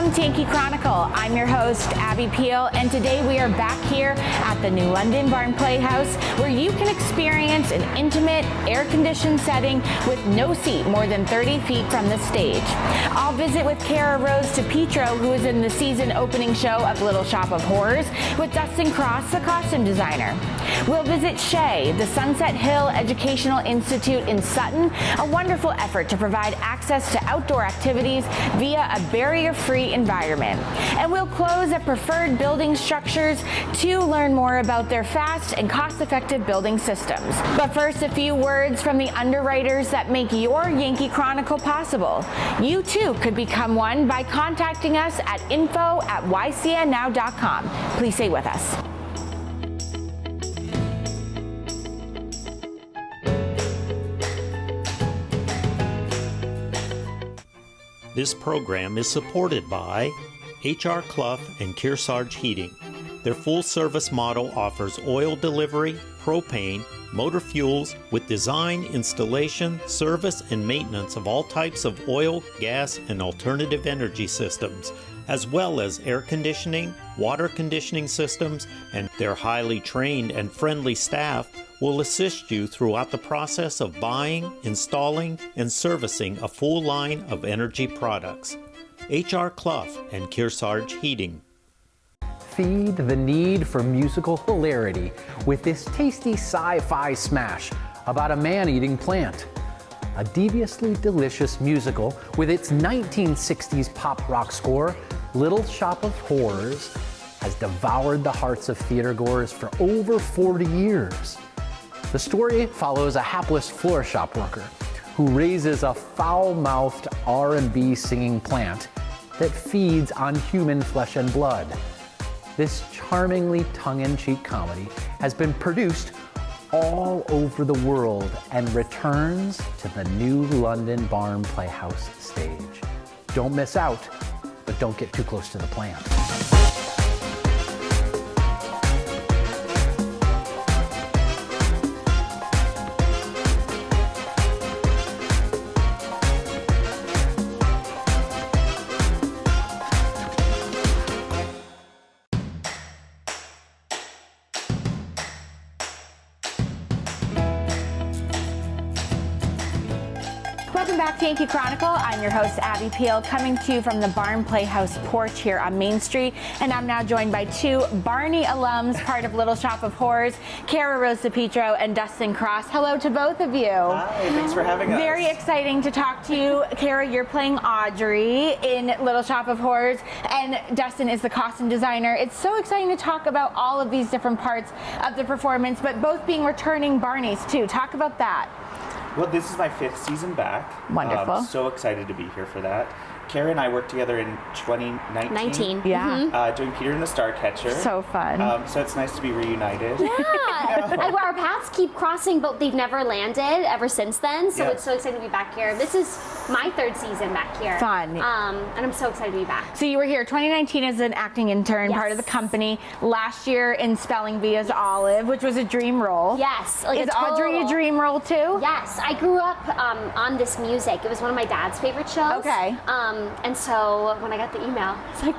Welcome to Yankee Chronicle. I'm your host, Abby Peel, and today we are back here at the New London Barn Playhouse, where you can experience an intimate, air-conditioned setting with no seat more than 30 feet from the stage. I'll visit with Cara DiPietro, who is in the season opening show of Little Shop of Horrors, with Dustin Cross, the costume designer. We'll visit SHEI, the Sunset Hill Educational Institute in Sutton, a wonderful effort to provide access to outdoor activities via a barrier-free environment. And we'll close at Preferred Building Structures to learn more about their fast and cost-effective building systems. But first, a few words from the underwriters that make your Yankee Chronicle possible. You too could become one by contacting us at info@ycnnow.com. Please stay with us. This program is supported by H.R. Clough and Kearsarge Heating. Their full-service model offers oil delivery, propane, motor fuels with design, installation, service, and maintenance of all types of oil, gas, and alternative energy systems, as well as air conditioning, water conditioning systems, and their highly trained and friendly staff will assist you throughout the process of buying, installing, and servicing a full line of energy products. H.R. Clough and Kearsarge Heating. Feed the need for musical hilarity with this tasty sci-fi smash about a man-eating plant. A deviously delicious musical with its 1960s pop rock score, Little Shop of Horrors has devoured the hearts of theatergoers for over 40 years. The story follows a hapless floor shop worker who raises a foul-mouthed R&B singing plant that feeds on human flesh and blood. This charmingly tongue-in-cheek comedy has been produced all over the world and returns to the New London Barn Playhouse stage. Don't miss out, but don't get too close to the plant. Welcome back to Yankee Chronicle. I'm your host, Abby Peel, coming to you from the Barn Playhouse porch here on Main Street. And I'm now joined by two Barney alums, part of Little Shop of Horrors, Cara DiPietro and Dustin Cross. Hello to both of you. Hi, thanks for having us. Very exciting to talk to you. Cara, you're playing Audrey in Little Shop of Horrors, and Dustin is the costume designer. It's so exciting to talk about all of these different parts of the performance, but both being returning Barneys too. Talk about that. Well, this is my 5th season back. Wonderful. So excited to be here for that. Cara and I worked together in 2019. Yeah. Doing Peter and the Starcatcher. So fun. So it's nice to be reunited. Yeah. Our paths keep crossing, but they've never landed ever since then. So It's so exciting to be back here. This is my 3rd season back here. Fun. And I'm so excited to be back. So you were here 2019 as an acting intern, part of the company. Last year in Spelling Bee as Olive, which was a dream role. Yes. Is Audrey a dream role too? Yes. I grew up on this music. It was one of my dad's favorite shows. Okay. And so when I got the email, it's like,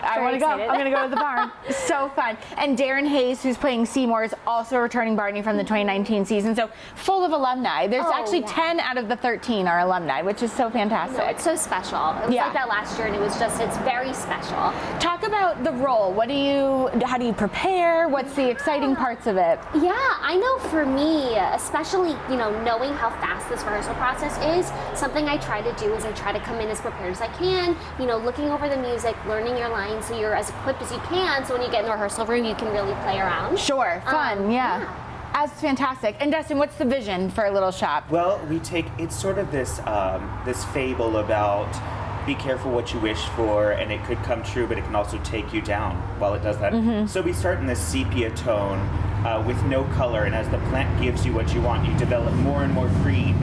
I want to go. I'm going to go to the barn. So fun. And Darren Hayes, who's playing Seymour, is also returning Barney from the 2019 season. So full of alumni. There's actually 10 out of the 13 are alumni, which is so fantastic. No, it's so special. It was like that last year, and it's very special. Talk about the role. How do you prepare? What's the exciting parts of it? Yeah, I know for me, especially, knowing how fast this rehearsal process is, something I try to do is I try to come in as prepared as I can, looking over the music, learning your lines so you're as equipped as you can, so when you get in the rehearsal room you can really play around. Sure, fun, yeah. That's fantastic. And Dustin, what's the vision for Little Shop? Well, it's sort of this this fable about be careful what you wish for, and it could come true, but it can also take you down while it does that. Mm-hmm. So we start in this sepia tone with no color, and as the plant gives you what you want, you develop more and more green,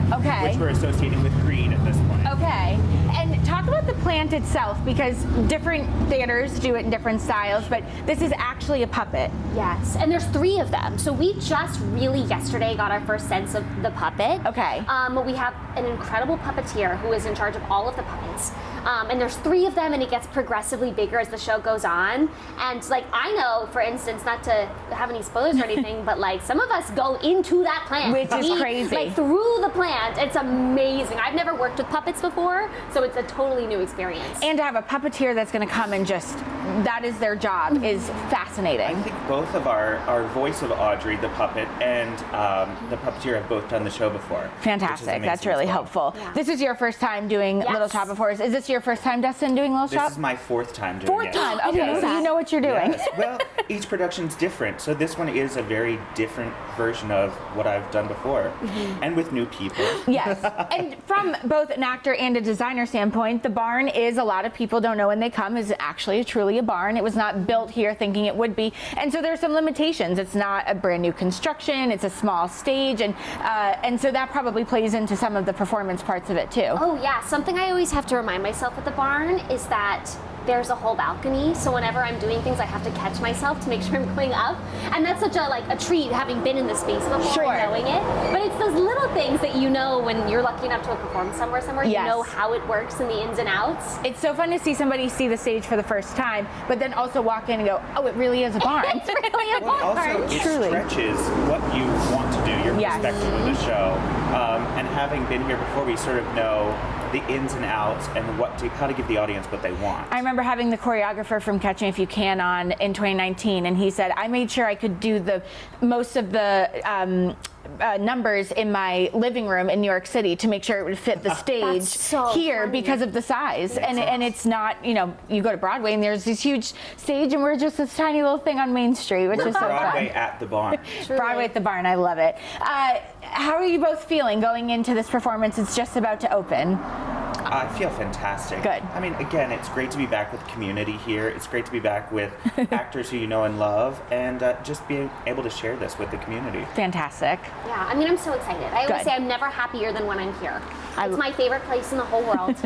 which we're associating with green at this point. Okay. And talk about the plant plant itself, because different theaters do it in different styles, but this is actually a puppet. Yes, and there's 3 of them. So we just really yesterday got our first sense of the puppet. Okay. We have an incredible puppeteer who is in charge of all of the puppets. And there's 3 of them, and it gets progressively bigger as the show goes on. And like, I know, for instance, not to have any spoilers or anything, but like some of us go into that plant. Which is crazy. Like through the plant. It's amazing. I've never worked with puppets before, so it's a totally new experience. And to have a puppeteer that's going to come and just, that is their job, is fascinating. I think both of our voice of Audrey, the puppet, and the puppeteer have both done the show before. Fantastic. That's really helpful. Yeah. This is your first time doing Yes. Little Shop of Horrors. Is this your first time, Dustin, doing Little Shop? This is my 4th time doing it. 4th time. Okay, Yes. so you know what you're doing. Yes. Well, each production's different, so this one is a very different version of what I've done before, and with new people. Yes, and from both an actor and a designer standpoint, the barn is, a lot of people don't know when they come, is actually truly a barn. It was not built here thinking it would be, and so there's some limitations. It's not a brand new construction. It's a small stage, and so that probably plays into some of the performance parts of it too. Oh yeah, something I always have to remind myself at the barn is that there's a whole balcony, so whenever I'm doing things, I have to catch myself to make sure I'm going up. And that's such a treat, having been in the space before and knowing it. But it's those little things that you know when you're lucky enough to have performed somewhere, Yes. you know how it works and the ins and outs. It's so fun to see somebody see the stage for the first time, but then also walk in and go, oh, it really is a barn. It's really a Well, barn. also, it Truly. stretches what you want to do, your Yes. perspective of the show. And having been here before, we sort of know the ins and outs and how to give the audience what they want. I remember having the choreographer from Catch Me If You Can on in 2019, and he said, I made sure I could do most of the numbers in my living room in New York City to make sure it would fit the stage so here funny. because of the size. And it's not, you go to Broadway and there's this huge stage and we're just this tiny little thing on Main Street, which We're is so Broadway fun. at the barn. Broadway at the barn, I love it. How are you both feeling going into this performance? It's just about to open. I feel fantastic. Good. I mean, again, it's great to be back with the community here. It's great to be back with actors who you know and love, and just being able to share this with the community. Fantastic. Yeah, I mean, I'm so excited. I always Good. say I'm never happier than when I'm here. It's my favorite place in the whole world.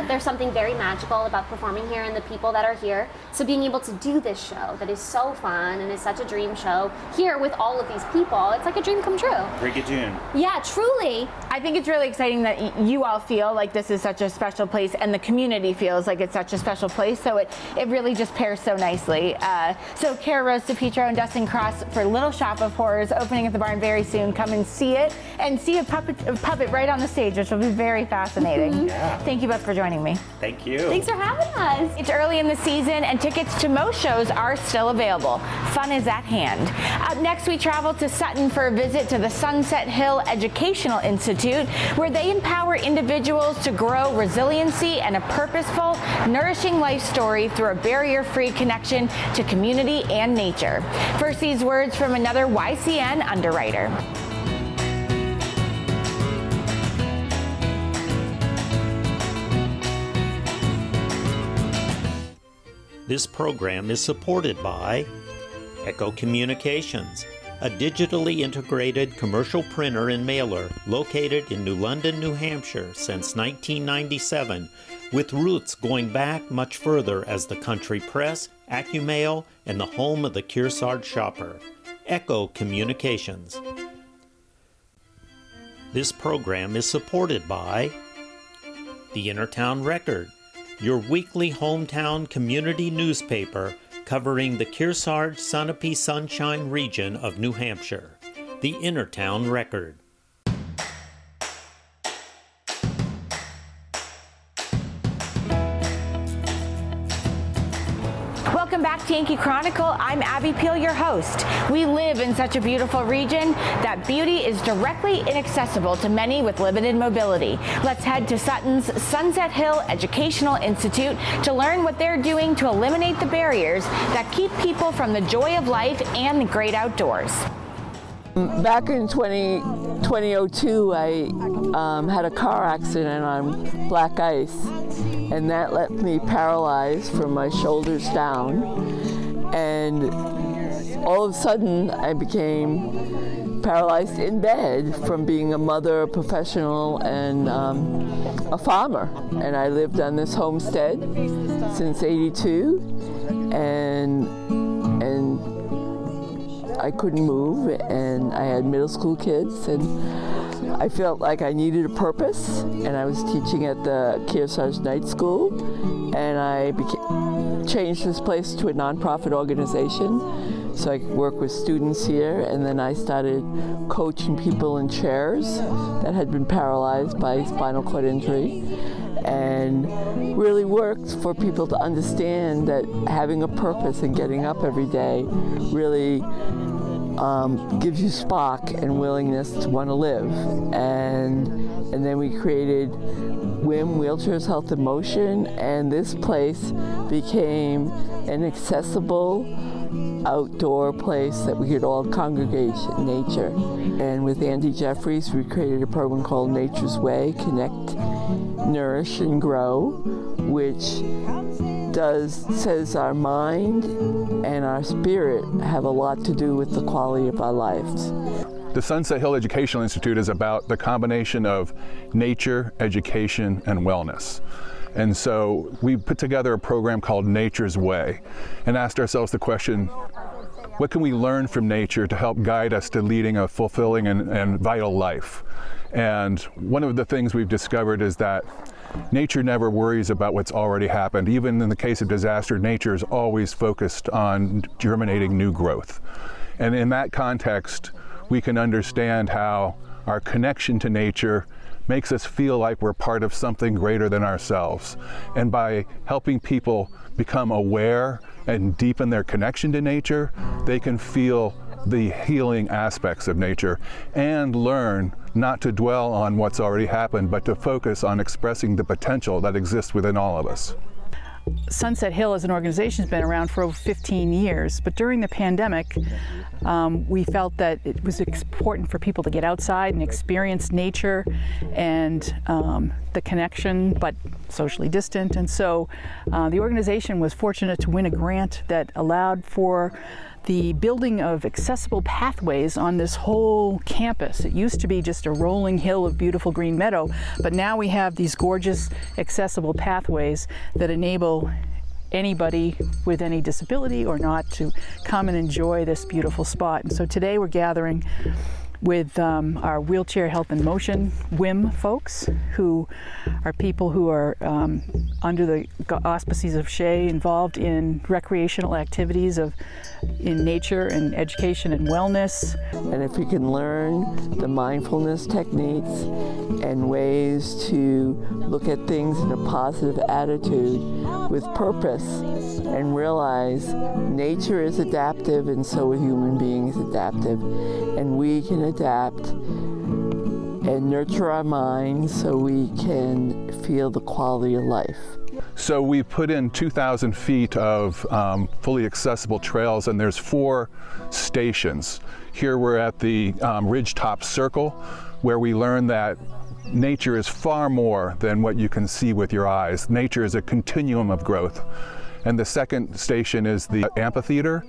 There's something very magical about performing here and the people that are here. So being able to do this show that is so fun and is such a dream show here with all of these people, it's like a dream come true. Brigadoon. Yeah, truly. I think it's really exciting that you all feel like this is such a special place and the community feels like it's such a special place. So it really just pairs so nicely. So Cara DiPietro and Dustin Cross for Little Shop of Horrors opening at the barn very soon. Come and see it and see a puppet right on the stage, which will be very fascinating. Yeah. Thank you both for joining me. Thank you. Thanks for having us. It's early in the season and tickets to most shows are still available. Fun is at hand. Up next, we travel to Sutton for a visit to the Sunset Hill Educational Institute, where they empower individuals to grow resiliency and a purposeful, nourishing life story through a barrier-free connection to community and nature. First, these words from another YCN underwriter. This program is supported by Echo Communications, a digitally integrated commercial printer and mailer located in New London, New Hampshire since 1997, with roots going back much further as the country press, AccuMail, and the home of the Kearsarge shopper. Echo Communications. This program is supported by the Innertown Record, your weekly hometown community newspaper covering the Kearsarge Sunapee Sunshine region of New Hampshire. The Innertown Record. Welcome back to Yankee Chronicle. I'm Abby Peel, your host. We live in such a beautiful region that beauty is directly inaccessible to many with limited mobility. Let's head to Sutton's Sunset Hill Educational Institute to learn what they're doing to eliminate the barriers that keep people from the joy of life and the great outdoors. Back in 2002, I had a car accident on black ice, and that left me paralyzed from my shoulders down. And all of a sudden, I became paralyzed in bed from being a mother, a professional, and a farmer. And I lived on this homestead since '82, and I couldn't move, and I had middle school kids, and I felt like I needed a purpose, and I was teaching at the Kearsarge Night School, and I changed this place to a nonprofit organization so I could work with students here, and then I started coaching people in chairs that had been paralyzed by spinal cord injury, and really worked for people to understand that having a purpose and getting up every day really gives you spark and willingness to want to live. And then we created WIM, Wheelchairs, Health and Motion, and this place became an accessible outdoor place that we could all congregate in nature. And with Andy Jeffries, we created a program called Nature's Way, Connect, Nourish, and Grow, which says our mind and our spirit have a lot to do with the quality of our lives. The Sunset Hill Educational Institute is about the combination of nature, education, and wellness. And so we put together a program called Nature's Way and asked ourselves the question, what can we learn from nature to help guide us to leading a fulfilling and vital life? And one of the things we've discovered is that nature never worries about what's already happened. Even in the case of disaster, nature is always focused on germinating new growth. And in that context, we can understand how our connection to nature makes us feel like we're part of something greater than ourselves. And by helping people become aware and deepen their connection to nature, they can feel the healing aspects of nature and learn not to dwell on what's already happened, but to focus on expressing the potential that exists within all of us. Sunset Hill as an organization has been around for over 15 years, but during the pandemic, we felt that it was important for people to get outside and experience nature and the connection, but socially distant. And so the organization was fortunate to win a grant that allowed for the building of accessible pathways on this whole campus. It used to be just a rolling hill of beautiful green meadow, but now we have these gorgeous accessible pathways that enable anybody with any disability or not to come and enjoy this beautiful spot. And so today we're gathering with our Wheelchair Health and Motion WIM folks, who are people who are under the auspices of SHEI, involved in recreational activities in nature and education and wellness. And if we can learn the mindfulness techniques and ways to look at things in a positive attitude with purpose and realize nature is adaptive and so are human beings adaptive, and we can adapt and nurture our minds so we can feel the quality of life. So we put in 2,000 feet of fully accessible trails, and there's 4 stations. Here we're at the Ridgetop Circle, where we learn that nature is far more than what you can see with your eyes. Nature is a continuum of growth. And the second station is the amphitheater,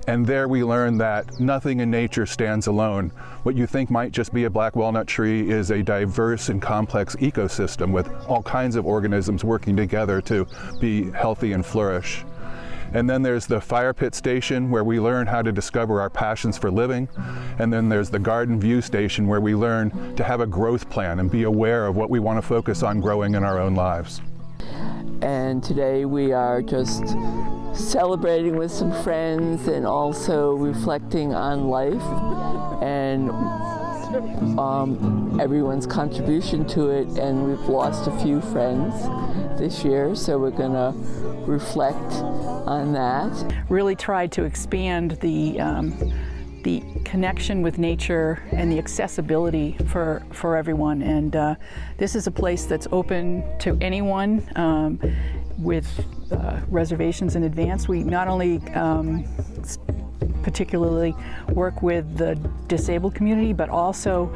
and there we learn that nothing in nature stands alone. What you think might just be a black walnut tree is a diverse and complex ecosystem with all kinds of organisms working together to be healthy and flourish. And then there's the fire pit station, where we learn how to discover our passions for living. And then there's the garden view station, where we learn to have a growth plan and be aware of what we want to focus on growing in our own lives. And today we are just celebrating with some friends and also reflecting on life and everyone's contribution to it. And we've lost a few friends this year, so we're going to reflect on that. Really tried to expand the connection with nature and the accessibility for everyone. And this is a place that's open to anyone with reservations in advance. We not only particularly work with the disabled community, but also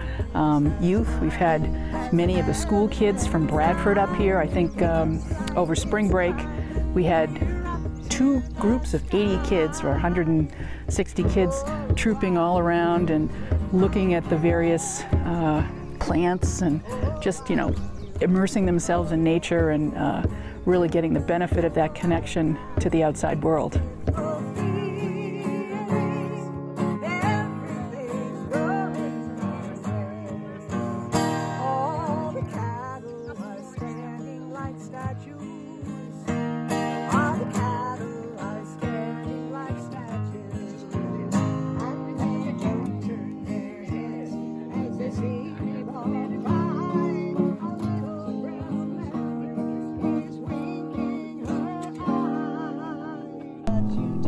youth. We've had many of the school kids from Bradford up here. I think over spring break we had 2 groups of 80 kids, or 160 kids, trooping all around and looking at the various plants and just, immersing themselves in nature and really getting the benefit of that connection to the outside world.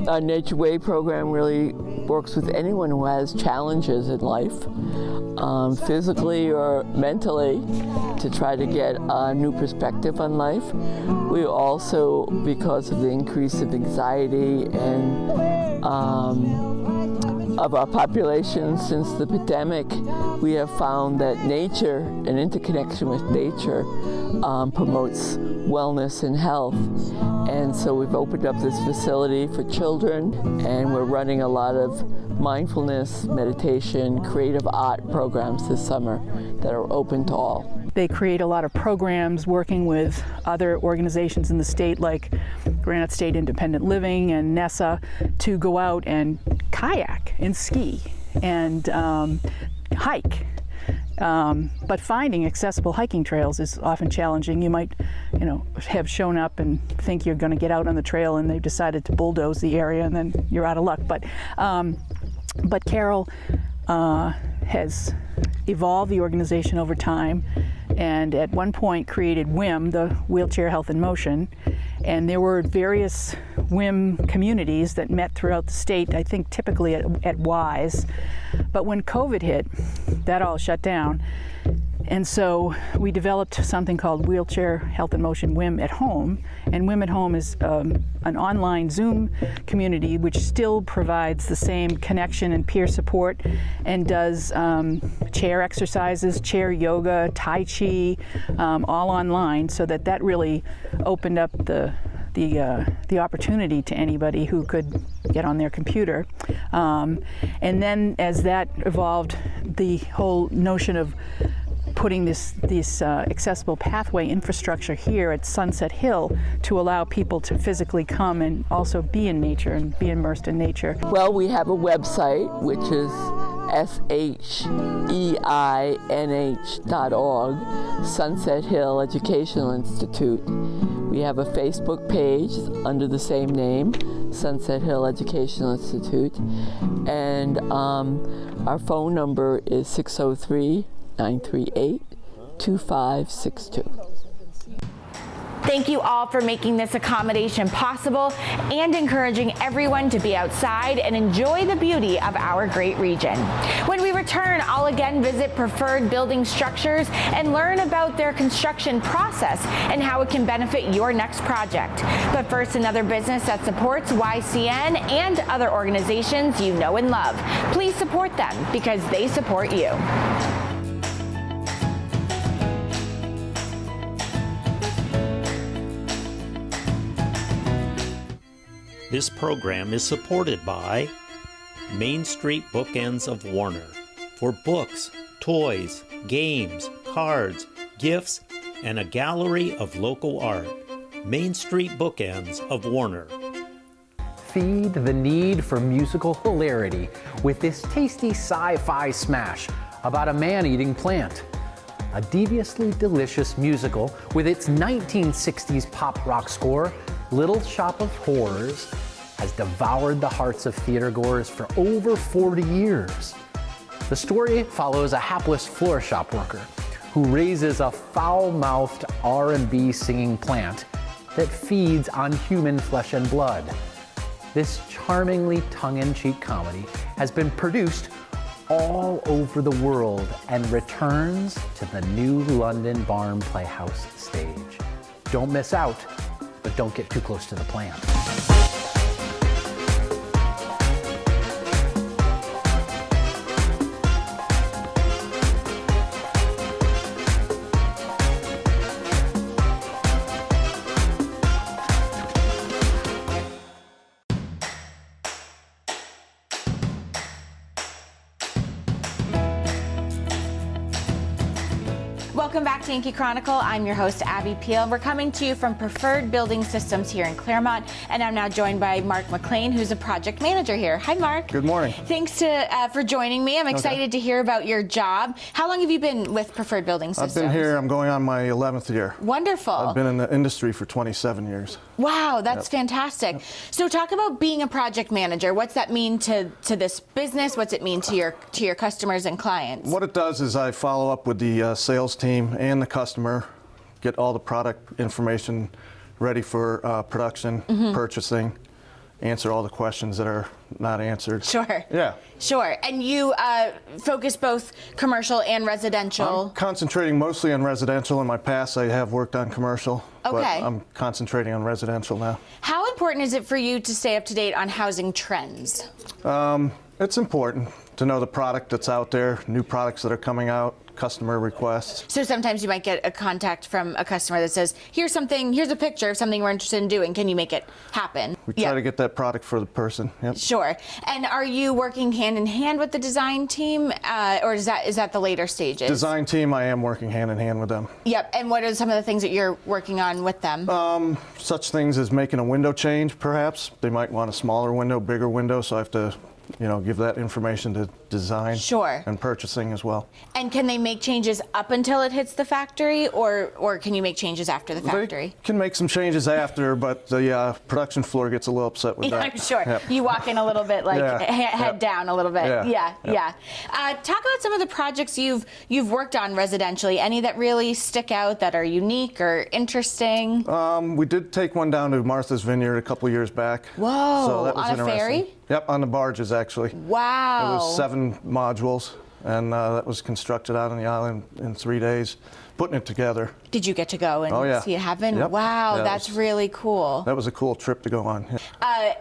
Our Nature Way program really works with anyone who has challenges in life, physically or mentally, to try to get a new perspective on life. We also, because of the increase of anxiety and of our population since the pandemic, we have found that nature and interconnection with nature promotes wellness and health. And so we've opened up this facility for children, and we're running a lot of mindfulness, meditation, creative art programs this summer that are open to all. They create a lot of programs working with other organizations in the state like Granite State Independent Living and NESA to go out and kayak and ski and hike. But finding accessible hiking trails is often challenging. You might, have shown up and think you're going to get out on the trail, and they've decided to bulldoze the area, and then you're out of luck. But Carol has evolved the organization over time, and at one point created WHIM, the Wheelchair Health in Motion, and there were various WHIM communities that met throughout the state, I think typically at WISE. But when COVID hit, that all shut down. And so we developed something called Wheelchair Health in Motion WHIM at Home. And WHIM at Home is an online Zoom community which still provides the same connection and peer support, and does chair exercises, chair yoga, Tai Chi, all online, so that really opened up the opportunity to anybody who could get on their computer. And then as that evolved, the whole notion of putting this accessible pathway infrastructure here at Sunset Hill to allow people to physically come and also be in nature and be immersed in nature. Well, we have a website, which is SHEINH.org, Sunset Hill Educational Institute. We have a Facebook page under the same name, Sunset Hill Educational Institute, and our phone number is 603-938-2562. Thank you all for making this accommodation possible and encouraging everyone to be outside and enjoy the beauty of our great region. When we return, I'll again visit Preferred Building Structures and learn about their construction process and how it can benefit your next project. But first, another business that supports YCN and other organizations you know and love. Please support them because they support you. This program is supported by Main Street Bookends of Warner. For books, toys, games, cards, gifts, and a gallery of local art. Main Street Bookends of Warner. Feed the need for musical hilarity with this tasty sci-fi smash about a man-eating plant. A deviously delicious musical with its 1960s pop rock score, Little Shop of Horrors, has devoured the hearts of theatergoers for over 40 years. The story follows a hapless floor shop worker who raises a foul-mouthed R&B singing plant that feeds on human flesh and blood. This charmingly tongue-in-cheek comedy has been produced all over the world and returns to the new London Barn Playhouse stage. Don't miss out, but don't get too close to the plant. welcome back to Yankee Chronicle. I'm your host, Abby Peel. We're coming to you from Preferred Building Systems here in Claremont, and I'm now joined by Mark McLean, who's a project manager here. Hi, Mark. Good morning. Thanks for joining me. I'm excited to hear about your job. How long have you been with Preferred Building Systems? I've been here, I'm going on my 11th year. Wonderful. I've been in the industry for 27 years. Wow, that's fantastic. So talk about being a project manager. What's that mean to this business? What's it mean to your customers and clients? What it does is I follow up with the sales team and the customer, get all the product information ready for production, purchasing, answer all the questions that are not answered. Sure. Yeah. Sure. And you focus both commercial and residential? I'm concentrating mostly on residential. In my past, I have worked on commercial, but I'm concentrating on residential now. How important is it for you to stay up to date on housing trends? It's important to know the product that's out there, new products that are coming out, customer requests. So sometimes you might get a contact from a customer that says, here's a picture of something we're interested in doing. Can you make it happen? We try to get that product for the person. Yep. Sure. And are you working hand in hand with the design team, or is that the later stages? Design team, I am working hand in hand with them. Yep. And what are some of the things that you're working on with them? Such things as making a window change, perhaps. They might want a smaller window, bigger window, so I have to give that information to design. Sure. And purchasing as well. And can they make changes up until it hits the factory, or can you make changes after the factory? They can make some changes after, but the production floor gets a little upset with that. I'm sure. Yep. You walk in a little bit head down a little bit. Yeah. Talk about some of the projects you've worked on residentially. Any that really stick out that are unique or interesting? We did take one down to Martha's Vineyard a couple years back. Whoa, so that was on a ferry? Yep, on the barges actually. Wow. It was 7 modules, and that was constructed out on the island in 3 days, putting it together. Did you get to go and see it happen? Yep. Wow, Yeah, that's really cool. That was a cool trip to go on.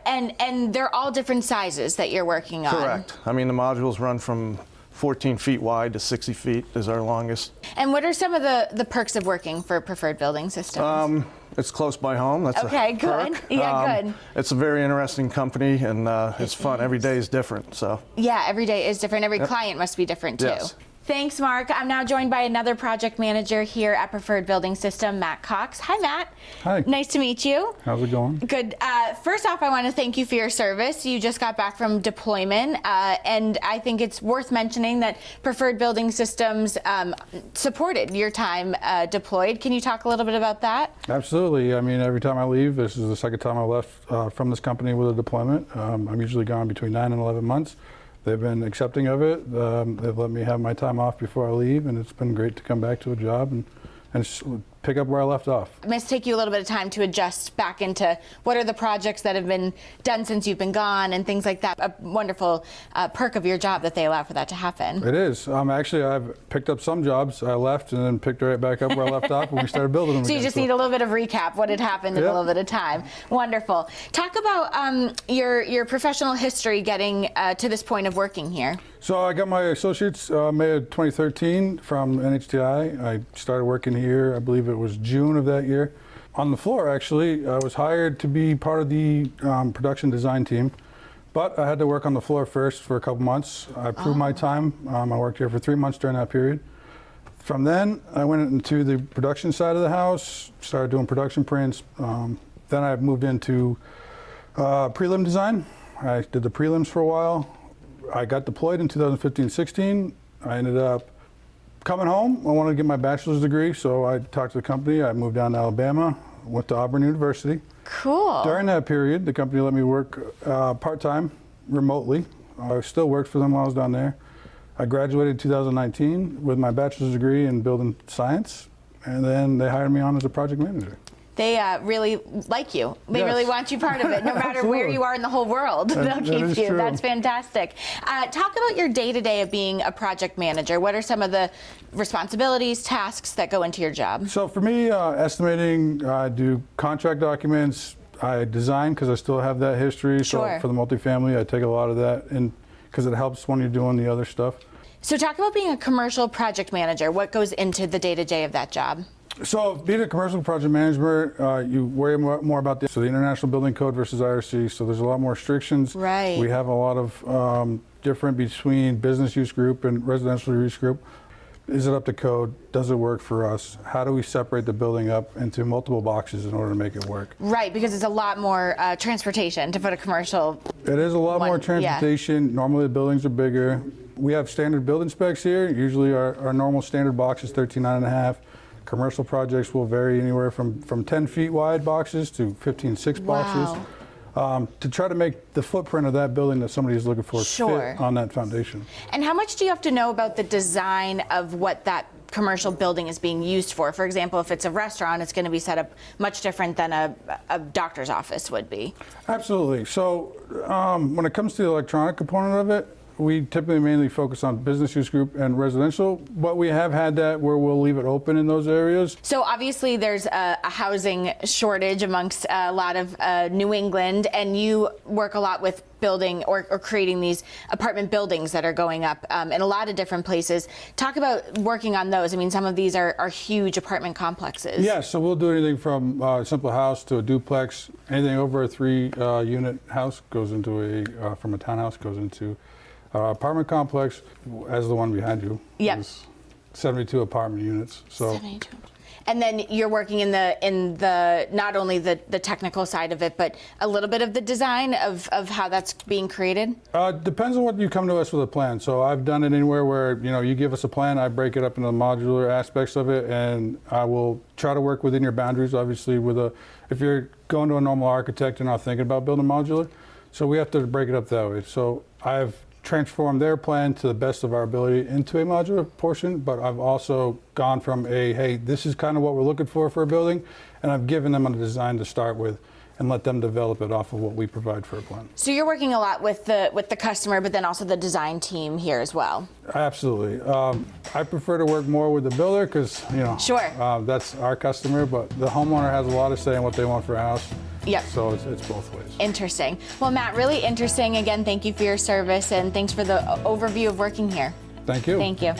And they're all different sizes that you're working on. Correct. I mean, the modules run from 14 feet wide to 60 feet is our longest. And what are some of the perks of working for Preferred Building Systems? It's close by home. That's okay, a good. perk. Good. It's a very interesting company, and it's fun. Every day is different. So. Yeah, every day is different. Every client must be different too. Yes. Thanks, Mark. I'm now joined by another project manager here at Preferred Building System, Matt Cox. Hi, Matt. Hi. Nice to meet you. How's it going? Good. First off, I want to thank you for your service. You just got back from deployment, and I think it's worth mentioning that Preferred Building Systems supported your time deployed. Can you talk a little bit about that? Absolutely. I mean, every time I leave, this is the second time I left from this company with a deployment. I'm usually gone between 9 and 11 months. They've been accepting of it. They've let me have my time off before I leave, and it's been great to come back to a job and pick up where I left off. It must take you a little bit of time to adjust back into what are the projects that have been done since you've been gone and things like that. A wonderful perk of your job that they allow for that to happen. It is. Actually, I've picked up some jobs. I left and then picked right back up where I left off when we started building them So you just need a little bit of recap, what had happened in a little bit of time. Wonderful. Talk about your professional history getting to this point of working here. So I got my associates May of 2013 from NHTI. I started working here, I believe it was June of that year. On the floor, actually, I was hired to be part of the production design team, but I had to work on the floor first for a couple months. I proved my time. I worked here for 3 months during that period. From then, I went into the production side of the house, started doing production prints. Then I moved into prelim design. I did the prelims for a while. I got deployed in 2015-16. I ended up coming home. I wanted to get my bachelor's degree, so I talked to the company. I moved down to Alabama, went to Auburn University. Cool. During that period, the company let me work part-time, remotely. I still worked for them while I was down there. I graduated in 2019 with my bachelor's degree in building science, and then they hired me on as a project manager. They really like you. They really want you part of it, no matter where you are in the whole world. They'll keep you. True. That's fantastic. Talk about your day-to-day of being a project manager. What are some of the responsibilities, tasks that go into your job? So for me, estimating, I do contract documents. I design because I still have that history. Sure. So for the multifamily, I take a lot of that in because it helps when you're doing the other stuff. So talk about being a commercial project manager. What goes into the day-to-day of that job? So being a commercial project manager, you worry more about the International Building Code versus IRC, so there's a lot more restrictions. Right. We have a lot of different between business use group and residential use group. Is it up to code? Does it work for us? How do we separate the building up into multiple boxes in order to make it work? Right, because it's a lot more transportation to put a commercial. It is a lot more yeah. transportation. Normally the buildings are bigger. We have standard building specs here. Usually our normal standard box is 13.5. Commercial projects will vary anywhere from 10 feet wide boxes to 15.6 boxes. To try to make the footprint of that building that somebody is looking for Sure. fit on that foundation. And how much do you have to know about the design of what that commercial building is being used for? For example, if it's a restaurant, it's going to be set up much different than a doctor's office would be. Absolutely. So when it comes to the electronic component of it, we typically mainly focus on business use group and residential, but we have had that where we'll leave it open in those areas. So obviously there's a housing shortage amongst a lot of New England, and you work a lot with building or creating these apartment buildings that are going up in a lot of different places. Talk about working on those. I mean, some of these are huge apartment complexes. Yeah, so we'll do anything from a simple house to a duplex. Anything over a 3-unit house goes into from a townhouse goes into apartment complex, as the one behind you. Yep. 72 apartment units. So. 72. And then you're working in the not only the technical side of it, but a little bit of the design of how that's being created? Depends on what you come to us with a plan. So I've done it anywhere where, you give us a plan, I break it up into the modular aspects of it, and I will try to work within your boundaries, obviously, if you're going to a normal architect, you're not thinking about building modular. So we have to break it up that way. So I've transform their plan to the best of our ability into a modular portion, but I've also gone from hey, this is kind of what we're looking for a building, and I've given them a design to start with and let them develop it off of what we provide for a plan. So you're working a lot with the customer, but then also the design team here as well. Absolutely. I prefer to work more with the builder because, Sure. That's our customer, but the homeowner has a lot of say in what they want for a house. Yep. So it's both ways. Interesting. Well, Matt, really interesting. Again, thank you for your service, and thanks for the overview of working here. Thank you. Thank you.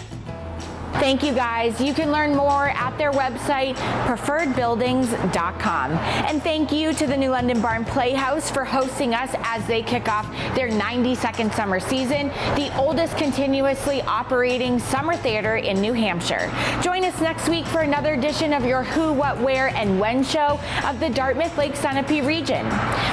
Thank you, guys. You can learn more at their website, preferredbuildings.com. And thank you to the New London Barn Playhouse for hosting us as they kick off their 92nd summer season, the oldest continuously operating summer theater in New Hampshire. Join us next week for another edition of your Who, What, Where, and When show of the Dartmouth Lake Sunapee region.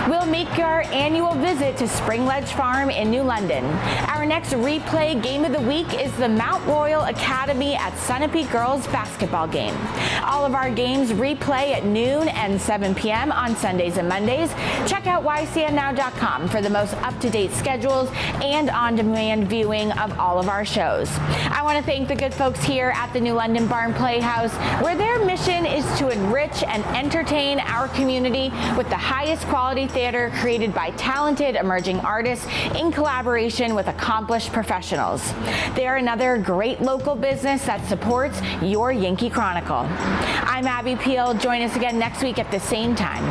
We'll make our annual visit to Spring Ledge Farm in New London. Our next replay game of the week is the Mount Royal Academy at Sunapee girls basketball game. All of our games replay at noon and 7 p.m. on Sundays and Mondays. Check out ycnnow.com for the most up-to-date schedules and on-demand viewing of all of our shows. I want to thank the good folks here at the New London Barn Playhouse, where their mission is to enrich and entertain our community with the highest quality theater created by talented emerging artists in collaboration with accomplished professionals. They're another great local business that supports your Yankee Chronicle. I'm Abby Peel. Join us again next week at the same time.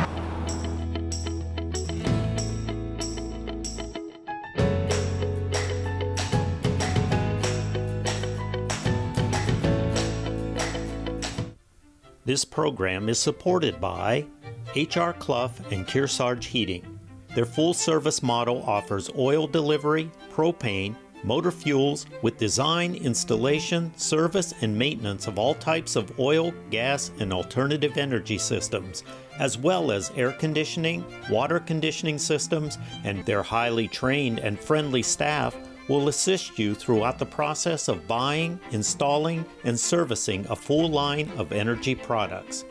This program is supported by H.R. Clough and Kearsarge Heating. Their full-service model offers oil delivery, propane, motor fuels with design, installation, service, and maintenance of all types of oil, gas, and alternative energy systems, as well as air conditioning, water conditioning systems, and their highly trained and friendly staff will assist you throughout the process of buying, installing, and servicing a full line of energy products.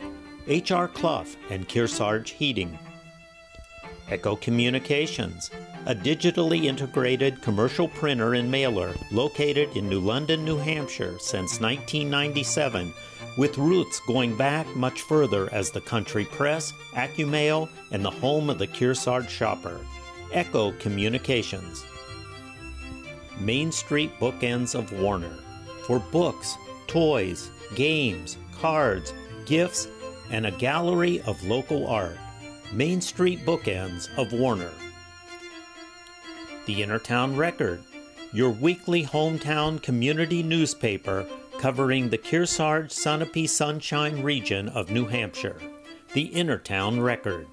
H.R. Clough and Kearsarge Heating. Echo Communications, a digitally integrated commercial printer and mailer located in New London, New Hampshire since 1997, with roots going back much further as the country press, AccuMail, and the home of the Kearsarge shopper. Echo Communications. Main Street Bookends of Warner, for books, toys, games, cards, gifts, and a gallery of local art. Main Street Bookends of Warner. The Innertown Record, your weekly hometown community newspaper covering the Kearsarge Sunapee Sunshine region of New Hampshire. The Innertown Record.